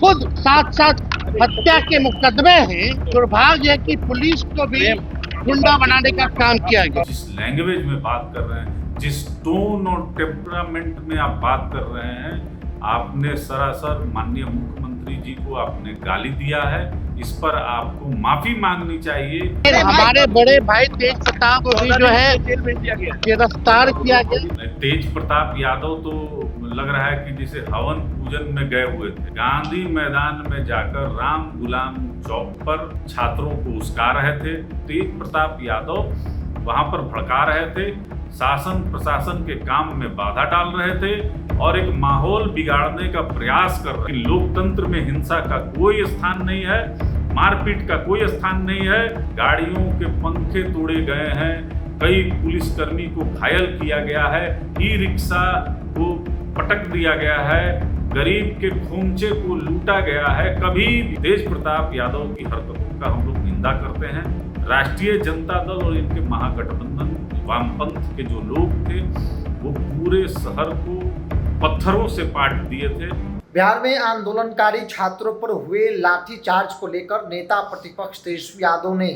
खुद साथ साथ हत्या के मुकदमे हैं। दुर्भाग्य है कि पुलिस को भी गुंडा बनाने का काम किया गया। जिस लैंग्वेज में बात कर रहे हैं, जिस टोन और टेम्परामेंट में आप बात कर रहे हैं, आपने सरासर माननीय मुख्यमंत्री जी को आपने गाली दिया है। इस पर आपको माफी मांगनी चाहिए। हमारे बड़े भाई तेज प्रताप को भी जो है गिरफ्तार किया गया। तेज प्रताप यादव तो लग रहा है कि जैसे हवन पूजन में गए हुए थे। गांधी मैदान में जाकर राम गुलाम चौक पर छात्रों को उस्का रहे थे। तेज प्रताप यादव वहां पर भड़का रहे थे, शासन प्रशासन के काम में बाधा डाल रहे थे और एक माहौल बिगाड़ने का प्रयास कर रहे थे। लोकतंत्र में हिंसा का कोई स्थान नहीं है, मारपीट का कोई स्थान नहीं है। गाड़ियों के पंखे तोड़े गए हैं, कई पुलिसकर्मी को घायल किया गया है, ई रिक्शा को पटक दिया गया है, गरीब के खोमचे को लूटा गया है। कभी भी तेज प्रताप यादव की हरकतों का हम लोग निंदा करते हैं। राष्ट्रीय जनता दल और इनके महागठबंधन वामपंथ के जो लोग थे वो पूरे शहर को पत्थरों से पाट दिए थे। बिहार में आंदोलनकारी छात्रों पर हुए लाठीचार्ज को लेकर नेता प्रतिपक्ष तेजस्वी यादव ने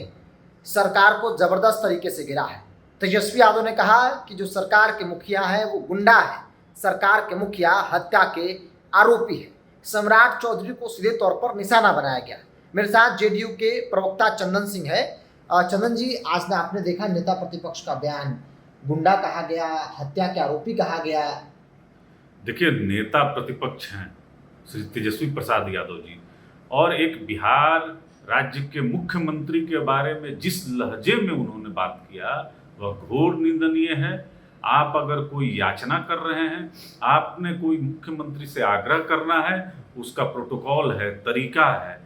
सरकार को जबरदस्त तरीके से गिरा है। तेजस्वी यादव ने कहा कि जो सरकार के मुखिया है वो गुंडा है, सरकार के मुखिया हत्या के आरोपी है। सम्राट चौधरी को सीधे तौर पर निशाना बनाया गया। मेरे साथ जेडीयू के प्रवक्ता चंदन सिंह है। चंदन जी, आज ने आपने देखा नेता प्रतिपक्ष का बयान, गुंडा कहा गया, हत्या के आरोपी कहा गया। देखिए, नेता प्रतिपक्ष हैं श्री तेजस्वी प्रसाद यादव जी, और एक बिहार राज्य के मुख्यमंत्री के बारे में जिस लहजे में उन्होंने बात किया वह घोर निंदनीय है। आप अगर कोई याचना कर रहे हैं, आपने कोई मुख्यमंत्री से आग्रह करना है, उसका प्रोटोकॉल है, तरीका है,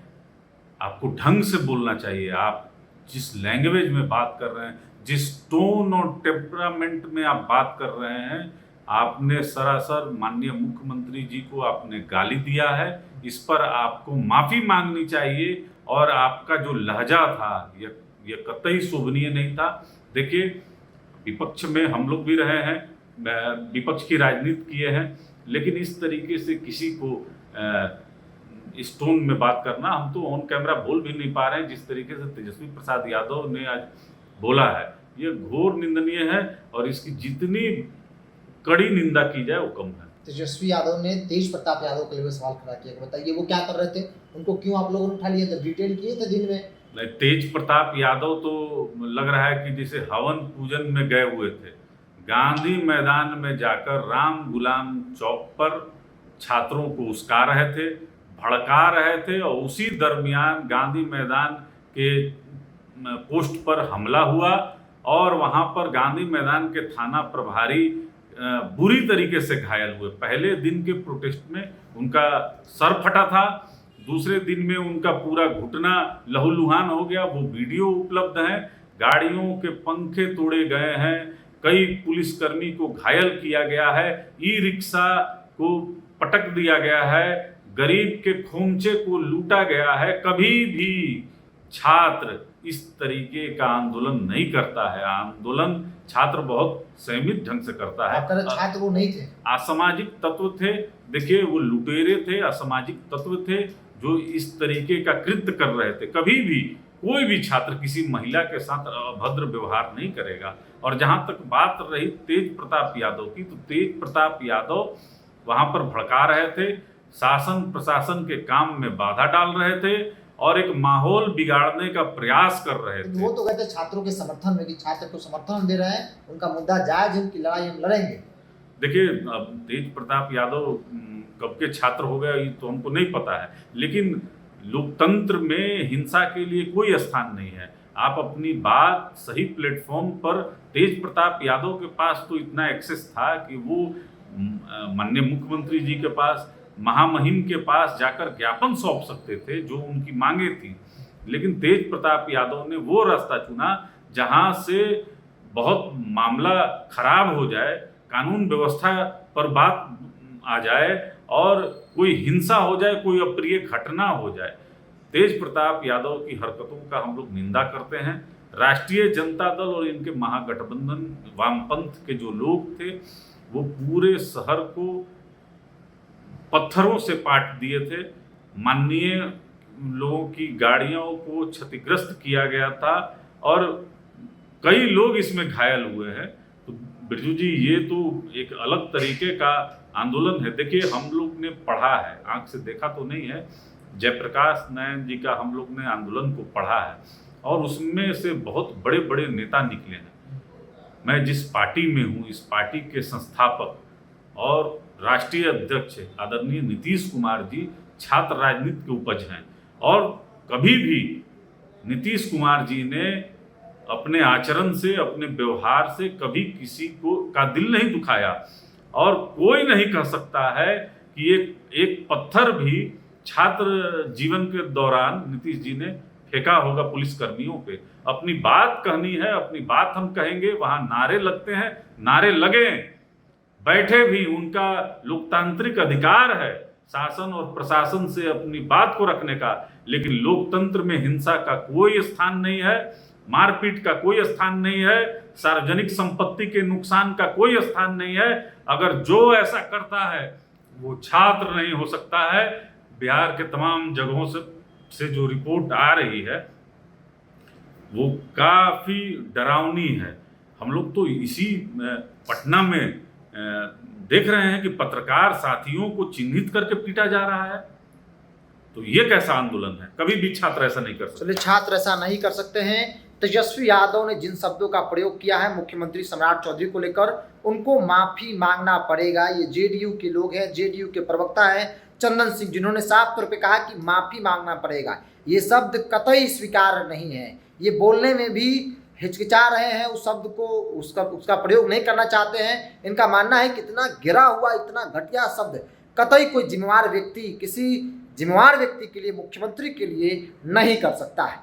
आपको ढंग से बोलना चाहिए। आप जिस लैंग्वेज में बात कर रहे हैं, जिस टोन और टेम्परामेंट में आप बात कर रहे हैं, आपने सरासर माननीय मुख्यमंत्री जी को आपने गाली दिया है। इस पर आपको माफी मांगनी चाहिए और आपका जो लहजा था यह कतई शोभनीय नहीं था। देखिए, विपक्ष में हम लोग भी रहे हैं, विपक्ष की राजनीति किए हैं, लेकिन इस तरीके से किसी को इस टोन में बात करना, हम तो ऑन कैमरा बोल भी नहीं पा रहे हैं जिस तरीके से तेजस्वी प्रसाद यादव ने आज बोला है, ये घोर निंदनीय है और इसकी जितनी कड़ी निंदा की जाए वो कम है। तेजस्वी यादव ने तेज प्रताप यादव के लिए सवाल खड़ा किया, बताइए वो क्या कर रहे थे, उनको क्यों आप लोगों ने उठा लिया था, डिटेल किए थे दिन में? तेज प्रताप यादव तो लग रहा है कि जैसे हवन पूजन में गए हुए थे। गांधी मैदान में जाकर राम गुलाम चौक पर छात्रों को उस्का रहे थे, भड़का रहे थे और उसी दरमियान गांधी मैदान के पोस्ट पर हमला हुआ और वहां पर गांधी मैदान के थाना प्रभारी बुरी तरीके से घायल हुए। पहले दिन के प्रोटेस्ट में उनका सर फटा था, दूसरे दिन में उनका पूरा घुटना लहूलुहान हो गया। वो वीडियो उपलब्ध है। गाड़ियों के पंखे तोड़े गए हैं, कई पुलिसकर्मी को घायल किया गया है, ई रिक्शा को पटक दिया गया है, गरीब के खोमचे को लूटा गया है। कभी भी छात्र इस तरीके का आंदोलन नहीं करता है। आंदोलन छात्र बहुत संयमित ढंग से करता है। छात्र वो नहीं थे, असामाजिक तत्व थे। देखिए, वो लुटेरे थे, असामाजिक तत्व थे जो इस तरीके का कृत्य कर रहे थे। कभी भी कोई भी छात्र किसी महिला के साथ अभद्र व्यवहार नहीं करेगा। और जहां तक बात रही तेज प्रताप यादव की, तो तेज प्रताप यादव वहां पर भड़का रहे थे, शासन प्रशासन के काम में बाधा डाल रहे थे और एक माहौल बिगाड़ने का प्रयास कर रहे थे। वो तो कहते छात्रों के समर्थन में कि छात्र को समर्थन दे रहे हैं, उनका मुद्दा जायज, उनकी लड़ाई हम लड़ेंगे। देखिए, अब तेज प्रताप यादव कब के छात्र हो गए ये तो हमको नहीं पता है, लेकिन लोकतंत्र में हिंसा के लिए कोई स्थान नहीं है। आप अपनी बात सही प्लेटफॉर्म पर, तेज प्रताप यादव के पास तो इतना एक्सेस था कि वो माननीय मुख्यमंत्री जी के पास, महामहिम के पास जाकर ज्ञापन सौंप सकते थे जो उनकी मांगे थी। लेकिन तेज प्रताप यादव ने वो रास्ता चुना जहां से बहुत मामला खराब हो जाए, कानून व्यवस्था पर बात आ जाए और कोई हिंसा हो जाए, कोई अप्रिय घटना हो जाए। तेज प्रताप यादव की हरकतों का हम लोग निंदा करते हैं। राष्ट्रीय जनता दल और इनके महागठबंधन वामपंथ के जो लोग थे वो पूरे शहर को पत्थरों से पाट दिए थे। माननीय लोगों की गाड़ियों को क्षतिग्रस्त किया गया था और कई लोग इसमें घायल हुए हैं। तो बिरजू जी, ये तो एक अलग तरीके का आंदोलन है। देखिए, हम लोग ने पढ़ा है, आंख से देखा तो नहीं है, जयप्रकाश नारायण जी का हम लोग ने आंदोलन को पढ़ा है और उसमें से बहुत बड़े बड़े नेता निकले हैं। मैं जिस पार्टी में हूँ, इस पार्टी के संस्थापक और राष्ट्रीय अध्यक्ष आदरणीय नीतीश कुमार जी छात्र राजनीति के उपज हैं और कभी भी नीतीश कुमार जी ने अपने आचरण से, अपने व्यवहार से कभी किसी को का दिल नहीं दुखाया और कोई नहीं कह सकता है कि एक पत्थर भी छात्र जीवन के दौरान नीतीश जी ने फेंका होगा पुलिस कर्मियों पे। अपनी बात कहनी है, अपनी बात हम कहेंगे, वहां नारे लगते हैं, नारे लगे, बैठे भी उनका लोकतांत्रिक अधिकार है शासन और प्रशासन से अपनी बात को रखने का, लेकिन लोकतंत्र में हिंसा का कोई स्थान नहीं है, मारपीट का कोई स्थान नहीं है, सार्वजनिक संपत्ति के नुकसान का कोई स्थान नहीं है। अगर जो ऐसा करता है वो छात्र नहीं हो सकता है। बिहार के तमाम जगहों से जो रिपोर्ट आ रही है वो काफ़ी डरावनी है। हम लोग तो इसी पटना में देख रहे हैं कि पत्रकार साथियों को चिन्हित करके पीटा जा रहा है। तो ये कैसा आंदोलन है? कभी भी छात्र ऐसा नहीं कर सकते। चलिए, छात्र ऐसा नहीं कर सकते हैं। तेजस्वी यादव ने जिन शब्दों का प्रयोग किया है मुख्यमंत्री सम्राट चौधरी को लेकर, उनको माफी मांगना पड़ेगा। ये जेडीयू के लोग हैं, जेडीयू के प्रवक्ता हैं चंदन सिंह, जिन्होंने साफ तौर पे कहा कि माफी मांगना पड़ेगा। ये शब्द कतई स्वीकार नहीं है। ये बोलने में भी हिचकिचा रहे हैं, उस शब्द को उसका प्रयोग नहीं करना चाहते हैं। इनका मानना है कि इतना गिरा हुआ, इतना घटिया शब्द कतई कोई जिम्मेवार व्यक्ति किसी जिम्मेवार व्यक्ति के लिए, मुख्यमंत्री के लिए नहीं कर सकता है।